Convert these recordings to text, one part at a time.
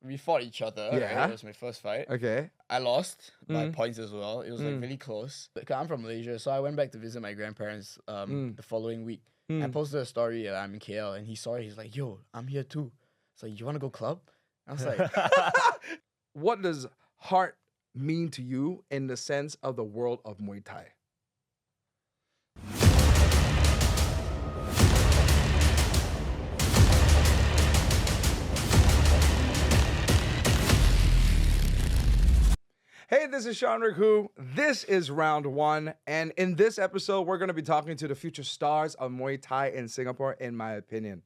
we fought each other. Yeah. Right? It was my first fight. Okay. I lost by points as well. It was like really close. I'm from Malaysia, so I went back to visit my grandparents the following week. I posted a story that I'm in KL, and he saw it. He's like, "Yo, I'm here too." It's like, "You want to go club?" I was like, What does heart mean to you in the sense of the world of Muay Thai? Hey, this is Shawnrick who. This is round one, and in this episode, we're going to be talking to the future stars of Muay Thai in Singapore, in my opinion.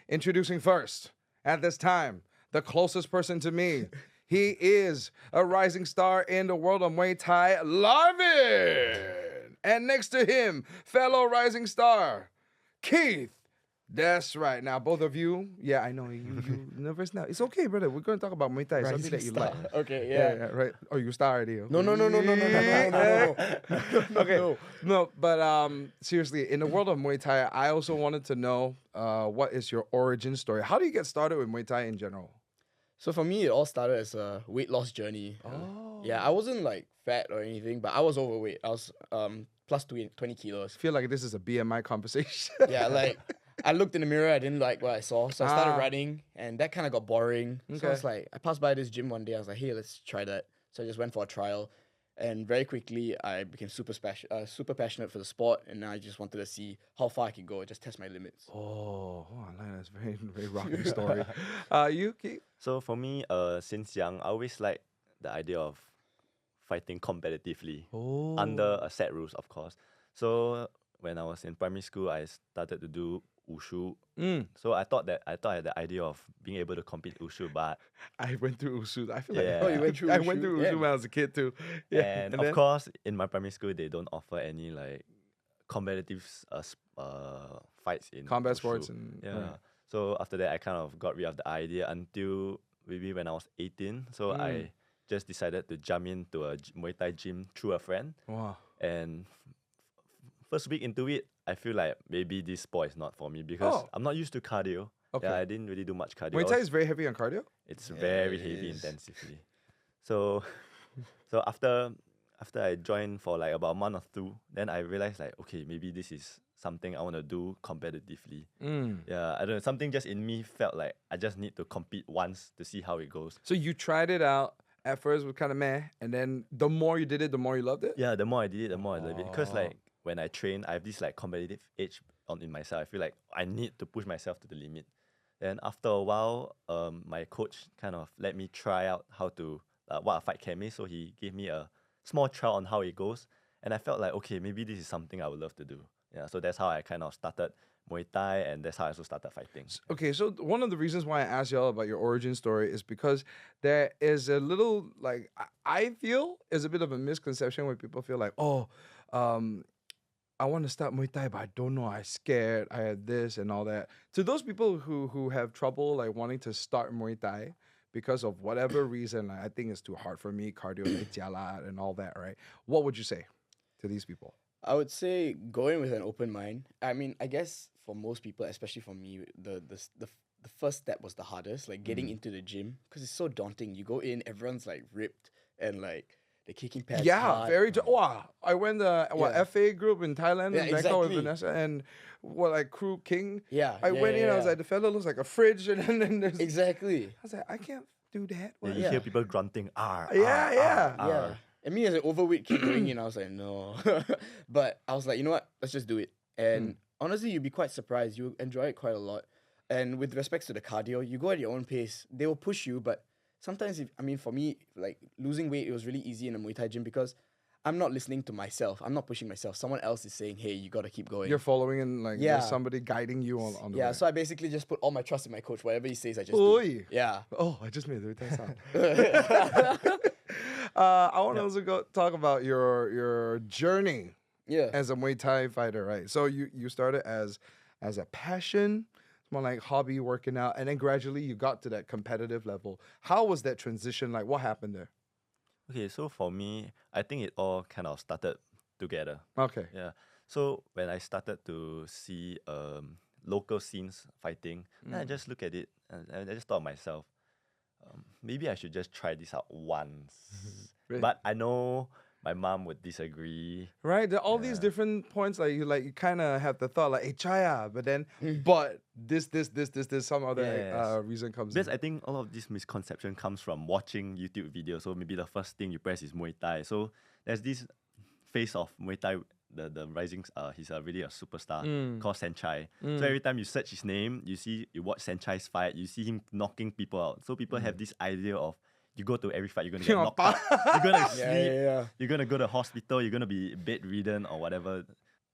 Introducing first, at this time, the closest person to me. He is a rising star in the world of Muay Thai, Larvin. And next to him, fellow rising star, Keith. That's right. Now, both of you, yeah, I know you nervous now. It's okay, brother. We're going to talk about Muay Thai, something that you like. "Okay, yeah." Right. Oh, you star already. Okay. No. Okay. No, but seriously, in the world of Muay Thai, I also wanted to know what is your origin story? How do you get started with Muay Thai in general? So for me, it all started as a weight loss journey. Yeah, I wasn't like fat or anything, but I was overweight. I was plus 20 kilos. I feel like this is a BMI conversation. Yeah, like I looked in the mirror, I didn't like what I saw, so I started running, and that kind of got boring. So I was like, I passed by this gym one day, I was like, hey, let's try that. So I just went for a trial, and very quickly I became super passionate for the sport, and I just wanted to see how far I could go, just test my limits. Oh, I like that's very, very rocking story. You, Keith? So for me, since young, I always like the idea of fighting competitively under a set rules, of course. So when I was in primary school, I started to do wushu. So I thought I had the idea of being able to compete wushu, but I went through wushu. I feel Yeah. like Oh, you went through I wushu? went through wushu when I was a kid too. Yeah, and then- of course in my primary school they don't offer any like competitive fights in combat wushu. sports and Yeah. So after that, I kind of got rid of the idea until maybe when I was 18. So I just decided to jump into a Muay Thai gym through a friend. Wow. And first week into it, I feel like maybe this sport is not for me because I'm not used to cardio. Okay. Yeah, I didn't really do much cardio. Muay Thai is very heavy on cardio. It's very it heavy is. intensively. So after I joined for like about a month or two, then I realized like, okay, maybe this is something I want to do competitively. Yeah, I don't know, something just in me felt like I just need to compete once to see how it goes. So you tried it out. At first, it was kind of meh, and then the more you did it, the more you loved it. Yeah, the more I did it, the more I loved it. Because like when I train, I have this like competitive edge in myself. I feel like I need to push myself to the limit. Then after a while, my coach kind of let me try out how to what a fight can be. So he gave me a small trial on how it goes, and I felt like okay, maybe this is something I would love to do. Yeah, so that's how I kind of started Muay Thai, and that's how I also started fighting. Okay, so one of the reasons why I asked y'all about your origin story is because there is a little, like, I feel is a bit of a misconception where people feel like, oh, I want to start Muay Thai, but I don't know, I'm scared, I had this and all that. To those people who have trouble, like, wanting to start Muay Thai because of whatever reason, like, I think it's too hard for me, cardio, jialat, and all that, right? What would you say to these people? I would say going with an open mind. I mean, I guess for most people, especially for me, the first step was the hardest, like getting into the gym, because it's so daunting. You go in, everyone's like ripped and like they're kicking pads. Yeah, hard. very. Wow, I went the Yeah. FA group in Thailand, Yeah, in Bangkok with exactly. Vanessa and like Crew King. Yeah, I went in. I was like, the fella looks like a fridge, and then there's. exactly. I was like, I can't do that. Yeah, What? you Yeah. hear people grunting, Yeah. Yeah. And me as an overweight kid going in, I was like, no. But I was like, you know what? Let's just do it. And honestly, you'd be quite surprised. You enjoy it quite a lot. And with respects to the cardio, you go at your own pace. They will push you, but sometimes, for me, like losing weight, it was really easy in a Muay Thai gym because I'm not listening to myself. I'm not pushing myself. Someone else is saying, hey, you got to keep going. You're following and like Yeah. there's somebody guiding you on the Yeah, way. so I basically just put all my trust in my coach. Whatever he says, I just Oi. do. Yeah. Oh, I just made the Thai sound. I want to also talk about your journey Yeah. as a Muay Thai fighter, right? So you started as a passion, more like hobby working out, and then gradually you got to that competitive level. How was that transition like? What happened there? Okay, so for me, I think it all kind of started together. Okay. Yeah. So when I started to see local scenes fighting, then I just look at it and I just thought of myself, maybe I should just try this out once. Really? But I know my mom would disagree. Right, there are all these different points. You kind of have the thought like, "Hey, try out," but then, but this, some other Yes. reason comes Because in. I think all of this misconception comes from watching YouTube videos. So maybe the first thing you press is Muay Thai. So there's this face of Muay Thai, the rising, he's really a superstar called Senchai. So every time you search his name, you watch Senchai's fight, you see him knocking people out. So people have this idea of you go to every fight, you're gonna get knocked out, you're gonna sleep, you're gonna go to hospital, you're gonna be bedridden or whatever.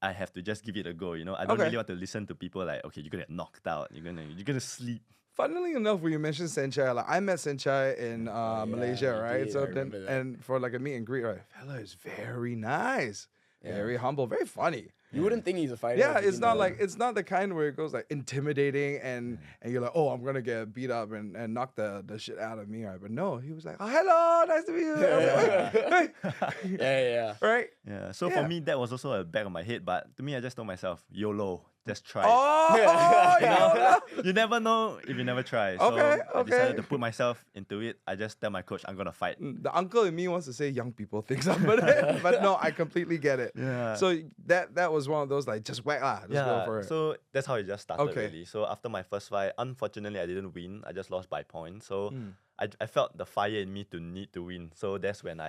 I have to just give it a go, you know. I don't Okay. really want to listen to people like, okay, you're gonna get knocked out, you're gonna sleep. Funnily enough, when you mentioned Senchai, like I met Senchai in Malaysia, you right? did, So I then, remember that. and for like a meet and greet, right? Fella is very nice, very humble, very funny. You wouldn't think he's a fighter. Yeah, if you it's didn't not know like him. it's not the kind where it goes like intimidating and you're like, oh, I'm gonna get beat up and knock the shit out of me, right? But no, he was like, oh, hello, nice to meet you. I was like, hey. Yeah. Right? Yeah. So Yeah. for me, that was also a back of my head. But to me, I just told myself, YOLO, just try it. Oh, yeah. You never know if you never try. So Okay, I decided okay. to put myself into it. I just tell my coach, I'm gonna fight. The uncle in me wants to say young people things, but no, I completely get it. Yeah. So that was one of those like just whack just go for it. So that's how it just started Okay. really. So after my first fight, unfortunately I didn't win. I just lost by points. So I felt the fire in me to need to win. So that's when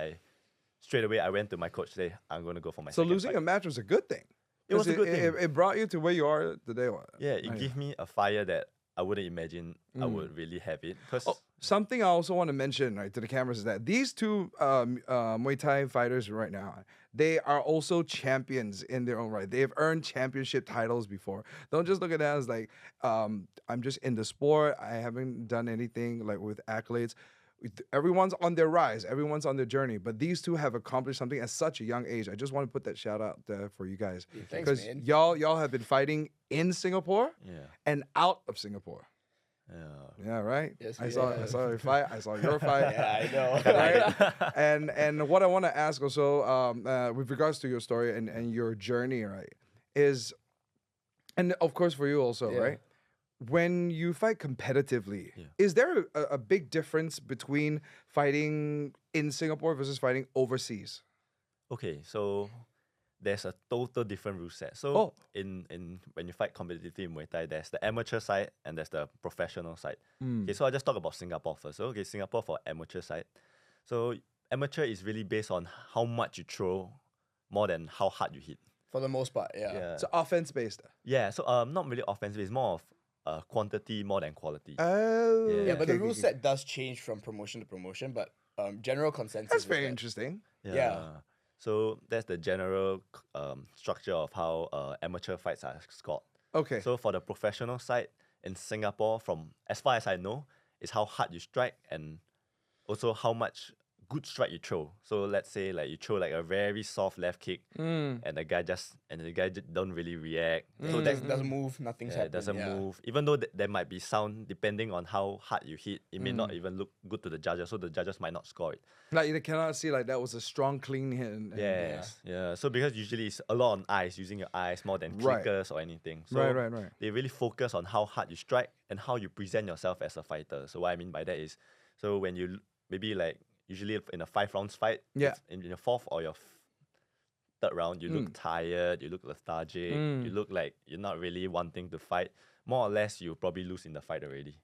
straight away I went to my coach say, I'm gonna go for my So second losing fight. a match was a good thing. It was a 'Cause good thing. It brought you to where you are today. Yeah, it Right. gave me a fire that I wouldn't imagine I would really have it. Because Oh, something I also want to mention right to the cameras is that these two Muay Thai fighters right now, they are also champions in their own right. They have earned championship titles before. Don't just look at that as like I'm just in the sport. I haven't done anything like with accolades. Everyone's on their rise. Everyone's on their journey. But these two have accomplished something at such a young age. I just want to put that shout out there for you guys Thanks, because man. y'all have been fighting in Singapore yeah, and out of Singapore. yeah. Yeah, right. Yes, I we saw have. your fight. I saw your fight. Yeah, I know. Right? And what I want to ask also, with regards to your story and your journey, right, is, and of course for you also, Yeah. right, when you fight competitively, Yeah. is there a big difference between fighting in Singapore versus fighting overseas? Okay, so there's a total different rule set. So Oh. in when you fight competitively in Muay Thai, there's the amateur side and there's the professional side. Mm. Okay, so I'll just talk about Singapore first. So, okay, Singapore for amateur side. So amateur is really based on how much you throw more than how hard you hit. For the most part, yeah. Yeah. It's offense based. Yeah, so not really offensive, it's more of quantity more than quality. Oh, Yeah, Yeah, but okay, the rule okay. set does change from promotion to promotion, but general consensus That's is very that- interesting. Yeah. So that's the general structure of how amateur fights are scored. Okay. So for the professional side in Singapore, from as far as I know, is how hard you strike and also how much good strike you throw. So let's say like you throw like a very soft left kick and the guy don't really react. So that doesn't move, nothing's Yeah, it happening. doesn't move. Even though there might be sound, depending on how hard you hit, it may not even look good to the judges, so the judges might not score it. Like you cannot see like that was a strong clean hit. And- Yes, yeah. So because usually it's a lot on eyes, using your eyes more than Right. clickers or anything. So Right. they really focus on how hard you strike and how you present yourself as a fighter. So what I mean by that is, so when you maybe like usually in a 5 rounds fight, Yeah. it's in your fourth or your third round, you look tired, you look lethargic, you look like you're not really wanting to fight. More or less, you probably lose in the fight already.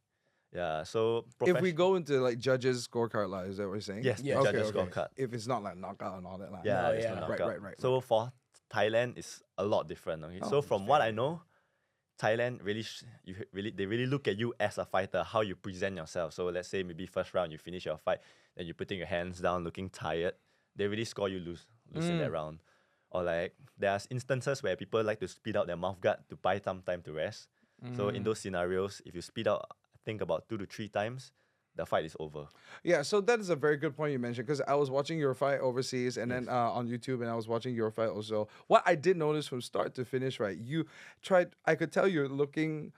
Yeah. So If we go into like judges scorecard, like, is that what you're saying? yes, Yeah. the Okay, judges okay. scorecard. If it's not like knockout and all that, like Yeah, No, there's yeah. no Right, knockout. right. So for Thailand, it's a lot different. Okay, so from what I know, Thailand they really look at you as a fighter, how you present yourself. So let's say maybe first round you finish your fight, then you're putting your hands down, looking tired. They really score you lose in that round. Or like there's instances where people like to speed out their mouth guard to buy some time to rest. So in those scenarios, if you speed out, I think about 2 to 3 times, the fight is over. Yeah, so that is a very good point you mentioned because I was watching your fight overseas and then on YouTube and I was watching your fight also. What I did notice from start to finish, right? You tried. I could tell you're looking.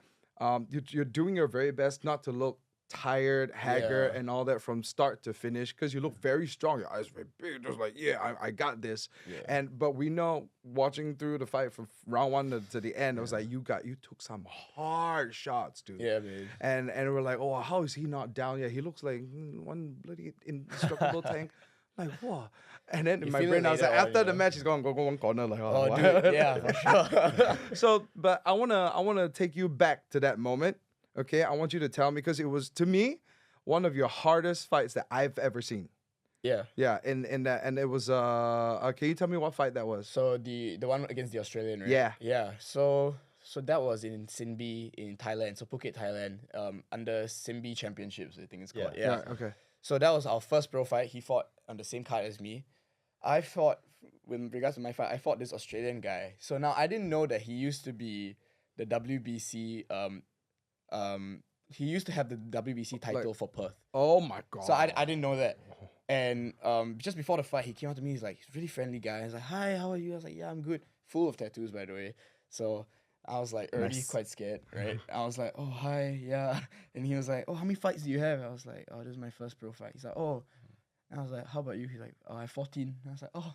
You're doing your very best not to look tired, haggard, Yeah. and all that from start to finish because you look very strong. Your eyes very big, just like I got this. Yeah. But we know watching through the fight from round one to the end, it was like you took some hard shots, dude. Yeah, man. And we're like, oh, how is he not down yet? He looks like one bloody indestructible tank. Like, what? And then in my feel brain, it I was like, later on, after you the know? match, he's going to go one corner. Like, Oh, what? dude. Yeah, for sure. So, but I wanna take you back to that moment. Okay, I want you to tell me because it was to me one of your hardest fights that I've ever seen. Yeah. Yeah, in that, and it was can you tell me what fight that was? So the one against the Australian, right? Yeah. Yeah. So that was in Sinbi in Thailand, so Phuket, Thailand, under Sinbi Championships, I think it's called. Yeah. Okay. So that was our first pro fight. He fought on the same card as me. I fought, with regards to my fight, I fought this Australian guy. So now I didn't know that he used to be the WBC. He used to have the WBC title for Perth. Oh my god. So I didn't know that. And just before the fight, he came out to me. He's like, he's a really friendly guy. He's like, hi, how are you? I was like, yeah, I'm good. Full of tattoos, by the way. So I was like already Nice. quite scared, right? I was like, oh, hi, yeah. And he was like, oh, how many fights do you have? I was like, oh, this is my first pro fight. He's like, oh. And I was like, how about you? He's like, oh, I have 14. And I was like, oh,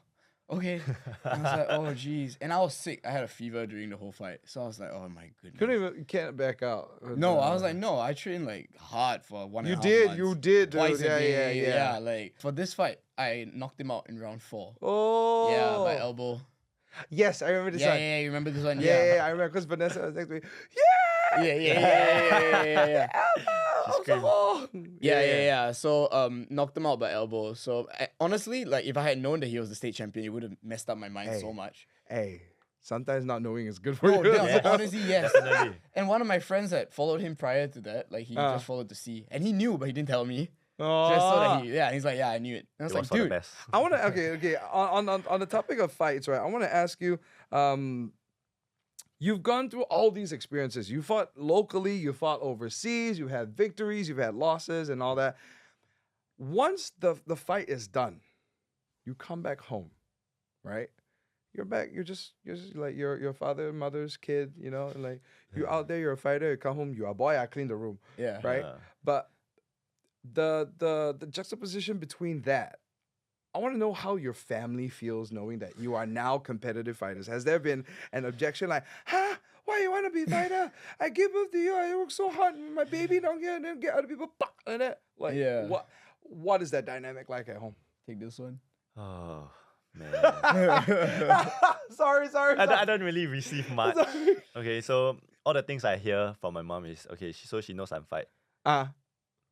okay. And I was like, oh, geez. And I was sick. I had a fever during the whole fight. So I was like, oh my goodness. You can't back out. No, I was like, no, I trained like hard for one You and a half months. did, dude. Twice a day. Yeah. Like for this fight, I knocked him out in round 4. Oh. Yeah, by elbow. Yes, I remember this Yeah, one. yeah, you remember this one? Yeah, I remember because Vanessa was next to me. Yeah. Screamed. Yeah. So knocked him out by elbow. So honestly, like if I had known that he was the state champion, it would have messed up my mind Hey. so much. Hey, sometimes not knowing is good for No, you. no, honestly, yes. Definitely. And one of my friends that followed him prior to that, like he just followed to see, and he knew, but he didn't tell me. Just so that he's like, yeah, I knew it. And I was It like, was for the dude, best. I want to okay. On the topic of fights, right? I want to ask you. You've gone through all these experiences. You fought locally, you fought overseas, you had victories, you've had losses, and all that. Once the fight is done, you come back home, right? You're back. You're just like your father and mother's kid, you know. And like you out there, you're a fighter. You come home, you are a boy. I clean the room, yeah, right? Yeah. But the juxtaposition between that, I want to know how your family feels knowing that you are now competitive fighters. Has there been an objection like, huh? Why you want to be a fighter? I give birth to you. I work so hard. My baby don't get and then get other people like that. Like, Yeah. What is that dynamic like at home? take this one. Oh man. Sorry. I don't really receive much. Sorry. Okay, so all the things I hear from my mom is okay. So she knows I'm fight.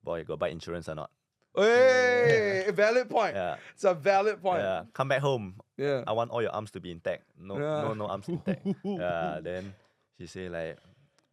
Boy, you go buy insurance or not? Hey, valid point. Yeah. It's a valid point. Yeah. Come back home. Yeah. I want all your arms to be intact. No arms intact. Yeah. Then she say like,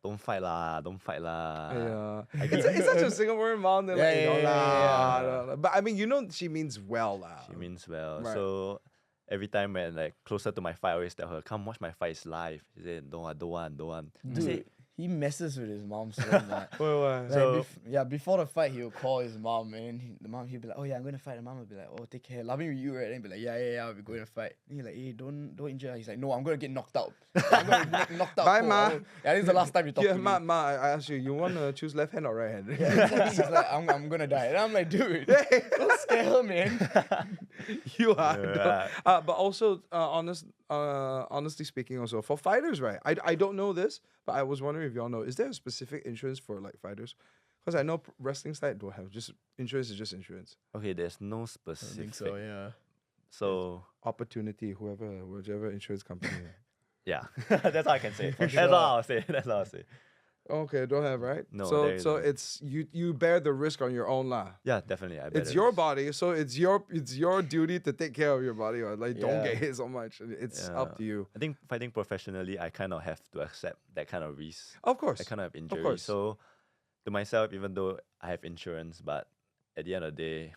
don't fight lah. Yeah. It's such a Singaporean mom. They're like, Yeah, no, yeah. lah. But I mean, you know, she means well, lah. She means well. Right. So every time when like closer to my fight, I always tell her, come watch my fight. It's live. She said, no, I don't want. I say, Dude, he messes with his mom so much. Why? Like, So- before the fight, he'll call his mom, and then he'll be like, "Oh yeah, I'm gonna fight." The mom will be like, "Oh, take care, loving with you, right?" And he'll be like, "Yeah, I'll be going to fight." And he's like, "Hey, don't injure." He's like, "No, I'm gonna get knocked out. I'm gonna get knocked out." Bye, for- Ma. Yeah, this is the last time you talk Yeah, to me. ma, I asked you want to choose left hand or right hand? Yeah, exactly. He's like, I'm gonna die," and I'm like, "Dude, don't scare her, man." You are. Yeah. But also, honestly speaking, also for fighters, right? I don't know this, but I was wondering if y'all know. Is there a specific insurance for like fighters? Because I know wrestling side don't have. Just insurance is just insurance. okay, there's no I specific. think so. Yeah. So Opportunity, whichever insurance company. yeah, that's all I can say. That's sure. all I'll say. That's all I'll say. Okay, don't have, right? No, So there so isn't. it's you bear the risk on your own lah. Yeah, definitely. I bet It's it your is. body, so it's your duty to take care of your body, or like don't Yeah. get hit so much. It's up to you. I think fighting professionally, I kind of have to accept that kind of risk. Of course. That kind of injury. course. So to myself, even though I have insurance, but at the end of the day,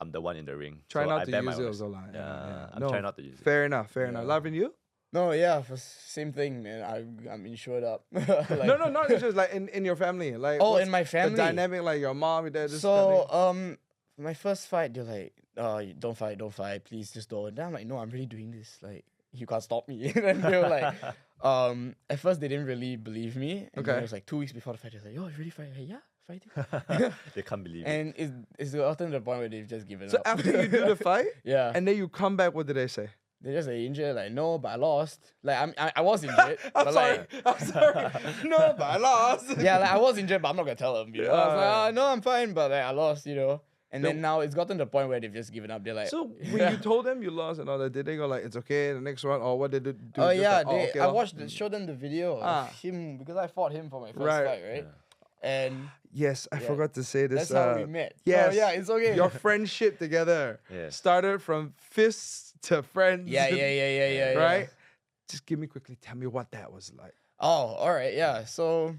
I'm the one in the ring. Try so not I to bear my use it own also lah. risk. Yeah, I'm No, trying not to use it. Fair enough. Larvin, you? No, yeah, same thing, man. I'm insured up. Like, No, not just like in your family. Like Oh, what's in my family. the dynamic, like your mom, your dad. This So, kind my first fight, they're like, "Oh, don't fight, please, just don't." Then I'm like, "No, I'm really doing this. Like, you can't stop me." And then they were like, at first they didn't really believe me. And then Okay. it was like 2 weeks before the fight, they're like, "Yo, you really fight?" Like, yeah, fighting. They can't believe it. And it's gotten to the point where they've just given So up. after you do the fight, yeah, and then you come back, what did they say? they just like injured. Like no, but I lost. Like I was injured. I'm but sorry. Like, I'm sorry. No, but I lost. yeah, like I was injured, but I'm not gonna tell them. You know, I was like, Yeah. no, I'm fine, but like, I lost. You know, and No. then now it's gotten to the point where they've just given up. They're like, So when you told them you lost and all that, did they go like it's okay the next one, or what did they do? oh Just yeah, like, okay, I lor. watched showed them the video Ah. of him because I fought him for my first Right. fight, right? And Yes, I Yeah. forgot to say this. that's how we met. Yes. Oh, yeah, it's okay. Your friendship together Yes. started from fists to friends. yeah. Right? Just give me quickly, tell me what that was like. Oh, all right, yeah. So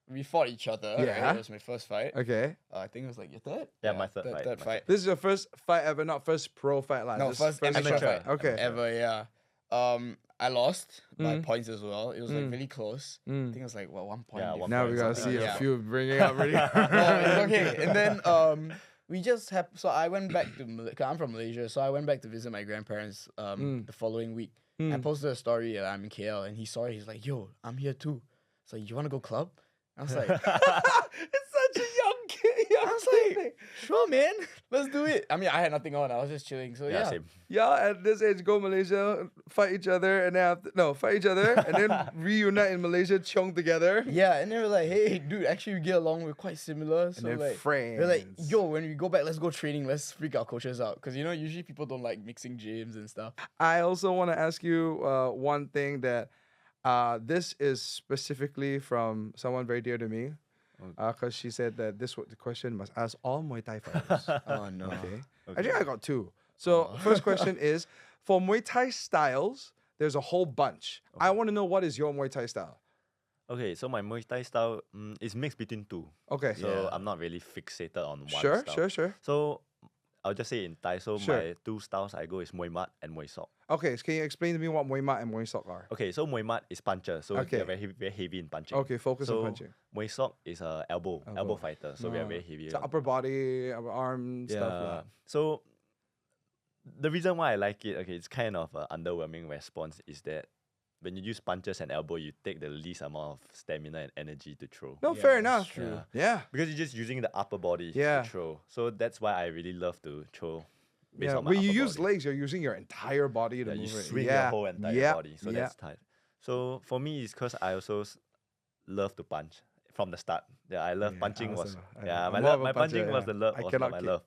we fought each other. Yeah. Right? It was my first fight. Okay. I think it was like your third. Yeah, my third fight, Third my fight. This is your first fight ever, not first pro fight, like No, just first amateur amateur. fight. Okay. Ever, yeah. I lost by Mm. points as well. It was like Mm. really close. I think Mm. it was like 1 point. Yeah, difference, 1 Now we gotta something see like a that. few bringing up already. No, it's okay. And then we just have. So I went back to. Cause I'm from Malaysia, so I went back to visit my grandparents. The following week, I posted a story that I'm in KL, and he saw it. He's like, "Yo, I'm here too." So you wanna go club? I was like, It's such a young kid. Young I was kid. like, sure, man, let's do it. I mean, I had nothing on. I was just chilling. So Yeah, yeah. same. Y'all at this age go Malaysia, fight each other, and then fight each other, and then reunite in Malaysia, chong together. Yeah, and they were like, "Hey, dude, actually we get along. We're quite similar." So then like, friends. we're like, "Yo, when we go back, let's go training. Let's freak our coaches out." Because you know, usually people don't like mixing gyms and stuff. I also want to ask you one thing that this is specifically from someone very dear to me, because she said that the question must ask all Muay Thai fighters. Oh no. Okay. Actually, I got two. So first question is, for Muay Thai styles, there's a whole bunch. I want to know what is your Muay Thai style. Okay, so my Muay Thai style is mixed between two. Okay. So Yeah. I'm not really fixated on one Sure, style. sure. So I'll just say in Thai. So Sure. my two styles I go is Muay Mat and Muay Sok. Okay, so can you explain to me what Muay Mat and Muay Sok are? Okay, so Muay Mat is puncher. So Okay. they're very heavy in punching. Okay, focus on So punching. Muay Sok is a elbow Elbow. fighter. So we are very heavy. So on- upper body, upper arm yeah. stuff. lah. So the reason why I like it, okay, it's kind of an underwhelming response, is that when you use punches and elbow, you take the least amount of stamina and energy to throw. No, Yeah, fair that's enough. true. Yeah. Because you're just using the upper body Yeah. to throw. So that's why I really love to throw based Yeah. on my When you upper use body. legs, you're using your entire body to Yeah, you move it. swing yeah. your whole entire yeah. body. So yeah. that's tight. So for me, it's because I also love to punch from the start. Yeah, I love Yeah, punching I was also- yeah, I'm my more love, of a my puncher, punching was yeah. the love I was cannot my kick. love.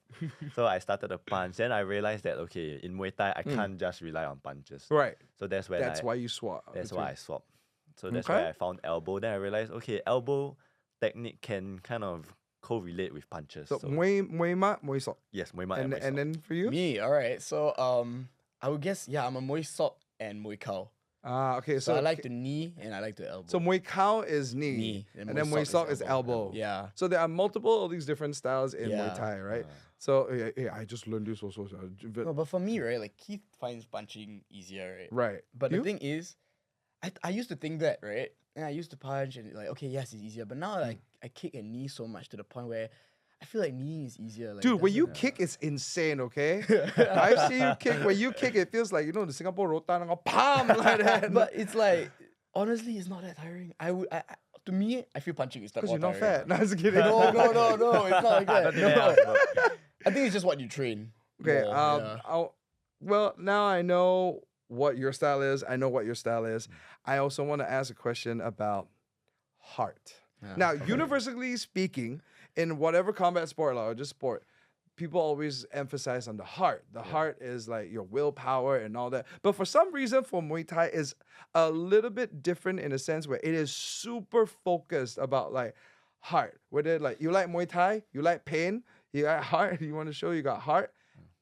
So I started to punch. Then I realized that okay, in Muay Thai I can't just rely on punches. Right. So that's when That's why you swap. that's between- why I swapped. So that's Okay. why I found elbow. Then I realized okay, elbow technique can kind of correlate with punches. So So, Muay Mat, Muay Sok. yes, Muay Mat And Muay Sok. then for you? Me, all right. So I would guess I'm a Muay Sok and Muay Khao. Okay. So I like the knee and I like the elbow. So Muay Khao is knee, Knee, and then Muay Sok is elbow. Yeah. So there are multiple of these different styles in Muay Yeah. Thai, right? So yeah, I just learned this also. So, No, but for me, right, like Keith finds punching easier, right? right. But You? the thing is, I used to think that, right? And I used to punch and like, okay, yes, it's easier. But now like I kick a knee so much to the point where I feel like knee is easier. Like, Dude, when you doesn't- kick, it's insane, okay? I've seen you kick. When you kick, it feels like, the Singapore rotan, palm like that. but it's like honestly, it's not that tiring. To me, I feel punching is Because more you're not tiring. fat. No, I'm just kidding. No, it's not like I that. don't think they No. asked about- I think it's just what you train. Okay, more, yeah. well, now I know what your style is. I know what your style is. I also want to ask a question about heart. Yeah. Now, universally speaking, in whatever combat sport or just sport, people always emphasize on the heart. The heart is like your willpower and all that. But for some reason, for Muay Thai, is a little bit different in a sense where it is super focused about like heart. Whether like you like Muay Thai, you like pain, you got heart, you want to show you got heart.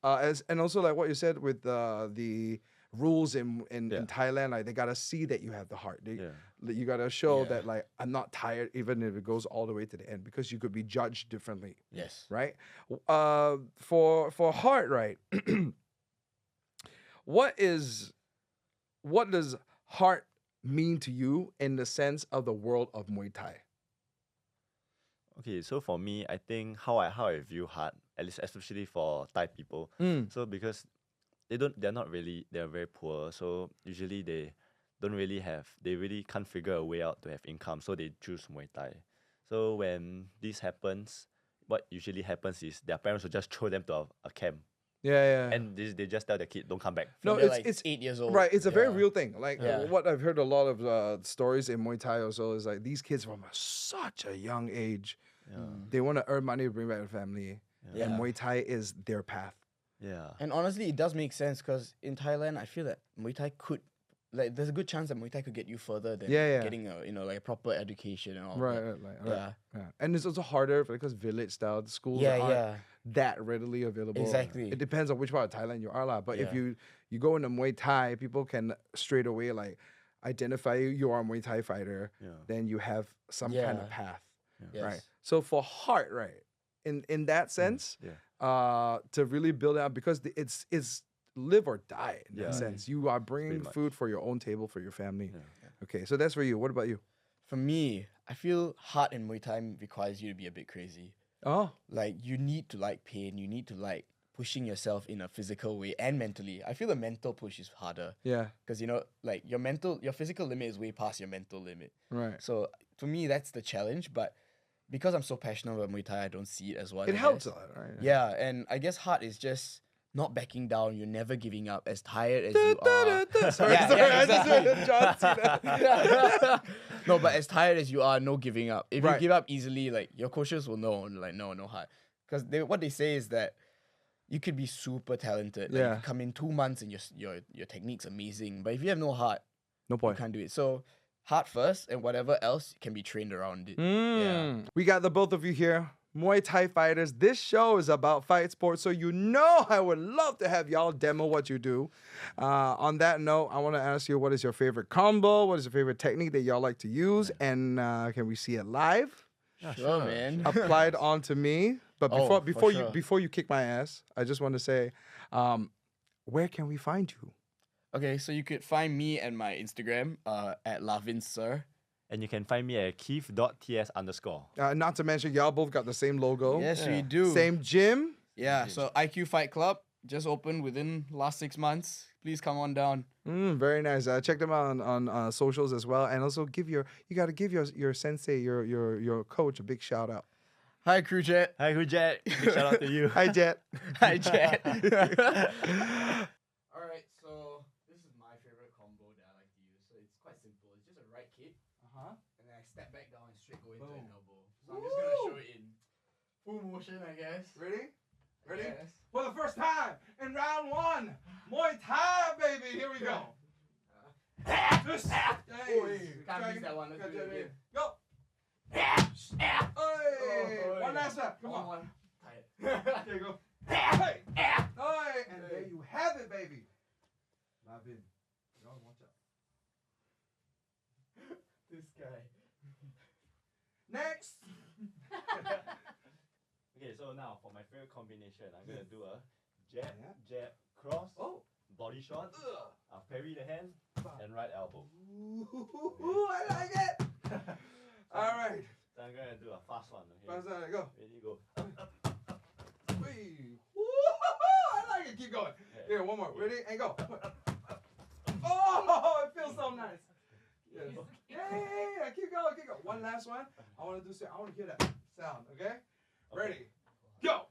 And also like what you said with the rules in Thailand, like they gotta see that you have the heart. You gotta show Yeah. that like I'm not tired, even if it goes all the way to the end, because you could be judged differently, Yes. right? For heart, right? What does heart mean to you in the sense of the world of Muay Thai? Okay, so for me, I think how I view heart, at least especially for Thai people. So because they're very poor. So usually they really can't figure a way out to have income. So they choose Muay Thai. So when this happens, what usually happens is their parents will just throw them to a camp. Yeah. And they just tell the kid, don't come back. No, They're it's 8 years old. right. It's a very Yeah. real thing. Like Yeah. what I've heard a lot of stories in Muay Thai also is like these kids from such a young age, they want to earn money to bring back their family, Yeah. and Muay Thai is their path. Yeah. And honestly, it does make sense because in Thailand, I feel that Muay Thai could, like, there's a good chance that Muay Thai could get you further than getting a, like a proper education and all Right, that. right. And it's also harder because village style schools Yeah, aren't yeah. that readily available. Exactly. It depends on which part of Thailand you are, lah. But if Yeah. you go into Muay Thai, people can straight away like identify you are a Muay Thai fighter. Yeah. Then you have some kind of Yeah. path, Yes. right? So for heart, right, in that sense, to really build it up because it's live or die in that sense. You are bringing much. food for your own table for your family. Okay, so that's for you. What about you? For me, I feel hard in Muay Thai requires you to be a bit crazy. Oh, Like, you need to like pain. You need to like pushing yourself in a physical way and mentally. I feel the mental push is harder yeah, because, like your physical limit is way past your mental limit. right. So to me, that's the challenge. But because I'm so passionate about Muay Thai, I don't see it as one. It I helps a guess. lot, right? Yeah, and I guess hard is just not backing down. You're never giving up. As tired as you are. Sorry, Yeah, sorry, yeah, I just exactly. heard John Cena. No, but as tired as you are, no giving up. If Right. you give up easily, like your coaches will know, like no heart. Because what they say is that you could be super talented. Like, Yeah. you could come in 2 months and your technique's amazing. But if you have no heart, No you point. can't do it. So heart first, and whatever else can be trained around it. We got the both of you here, Muay Thai fighters. This show is about fight sports, so you know I would love to have y'all demo what you do. On that note, I want to ask you, what is your favorite combo? What is your favorite technique that y'all like to use? And can we see it live? Sure, man. Applied onto me. But Oh, before for sure. before you kick my ass, I just want to say, where can we find you? Okay, so you could find me and my Instagram at Larvin Sir. And you can find me at keith.ts_. Not to mention, y'all both got the same logo. Yes, we do. Same gym. Yeah, so IQ Fight Club just opened within last 6 months. Please come on down. Very nice. Check them out on socials as well, and also you got to give your sensei, your coach, a big shout out. Hi, Crew Jet. Hi, Jet. Big shout out to you. Hi, Jet. Hi, Jet. All right, so this is my favorite combo that I like to use. So it's quite simple. It's just a right kick, and then I step back down and straight go into an elbow. So I'm just gonna show it in full motion, I guess. Ready? Yes. For the first time in round 1, Muay Thai, baby. Here we go. Can't miss that one. Let's do it again. Go. One last step. Come on. Tired. There you go. Hey. And there you have it, baby. Larvin. Y'all watch out. This guy. Next. Okay, so now for my favorite combination, I'm going to do a jab, cross, body shot, parry the hand, and right elbow. Ooh, I like it. All right. So I'm going to do a fast one. Okay? Fast one, go. Ready, go. Wee. Woo, I like it. Keep going. Here, one more. Ready? And go. Oh, it feels so nice. Yes. Yeah. Keep going. One last one. I want to hear that sound, okay? Ready? Go.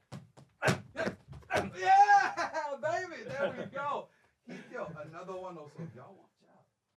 Yeah, baby. There we go. Yo, another one also. Y'all want